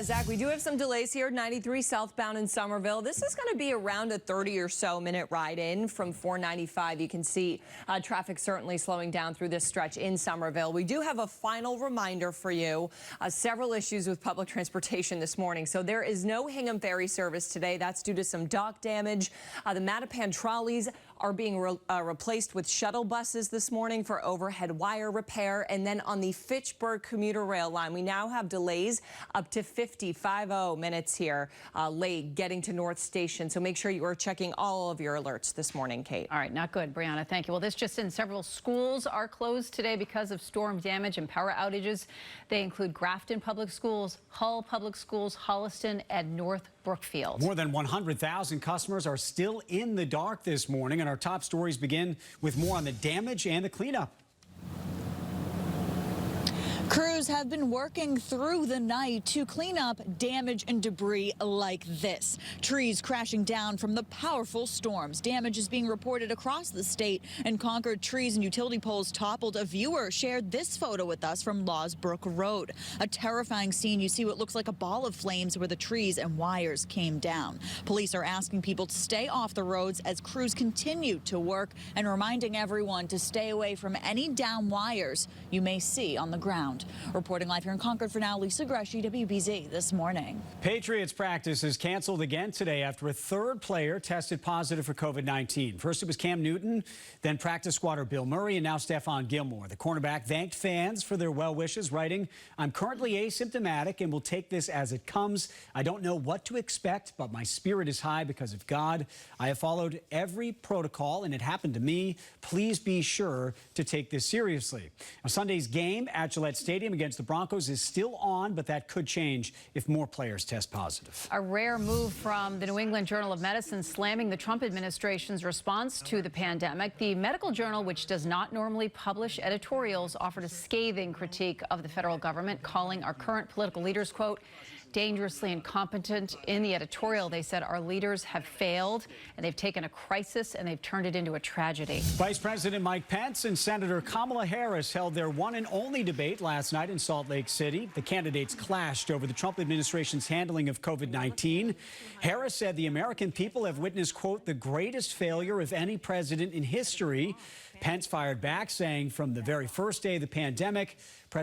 Zach, we do have some delays here. 93 southbound in Somerville. This is going to be around a 30 or so minute ride in from 495. You can see traffic certainly slowing down through this stretch in Somerville. We do have a final reminder for you. Several issues with public transportation this morning. So there is no Hingham Ferry service today. That's due to some dock damage. The Mattapan trolleys are being replaced with shuttle buses this morning for overhead wire repair. And then on the Fitchburg commuter rail line, we now have delays up to 50 minutes here late getting to North Station. So make sure you are checking all of your alerts this morning, Kate. All right, not good, Brianna. Thank you. Well, this just in, several schools are closed today because of storm damage and power outages. They include Grafton Public Schools, Hull Public Schools, Holliston, and North Brookfield. More than 100,000 customers are still in the dark this morning, and our top stories begin with more on the damage and the cleanup. Crews have been working through the night to clean up damage and debris like this. Trees crashing down from the powerful storms. Damage is being reported across the state. In Concord, trees and utility poles toppled. A viewer shared this photo with us from Lawsbrook Road. A terrifying scene. You see what looks like a ball of flames where the trees and wires came down. Police are asking people to stay off the roads as crews continue to work and reminding everyone to stay away from any down wires you may see on the ground. Reporting live here in Concord for now, Lisa Greshey, WBZ This Morning. Patriots practice is canceled again today after a third player tested positive for COVID-19. First it was Cam Newton, then practice squatter Bill Murray, and now Stephon Gilmore. The cornerback thanked fans for their well wishes, writing, "I'm currently asymptomatic and will take this as it comes. I don't know what to expect, but my spirit is high because of God. I have followed every protocol and it happened to me. Please be sure to take this seriously." Now, Sunday's game at Gillette Stadium against the Broncos is still on, but that could change if more players test positive. A rare move from the New England Journal of Medicine slamming the Trump administration's response to the pandemic. The medical journal, which does not normally publish editorials, offered a scathing critique of the federal government, calling our current political leaders, quote, dangerously incompetent. In the editorial, they said our leaders have failed and they've taken a crisis and they've turned it into a tragedy. Vice President Mike Pence and Senator Kamala Harris held their one and only debate last night in Salt Lake City. The candidates clashed over the Trump administration's handling of COVID-19. Harris said the American people have witnessed, quote, the greatest failure of any president in history. Pence fired back, saying from the very first day of the pandemic,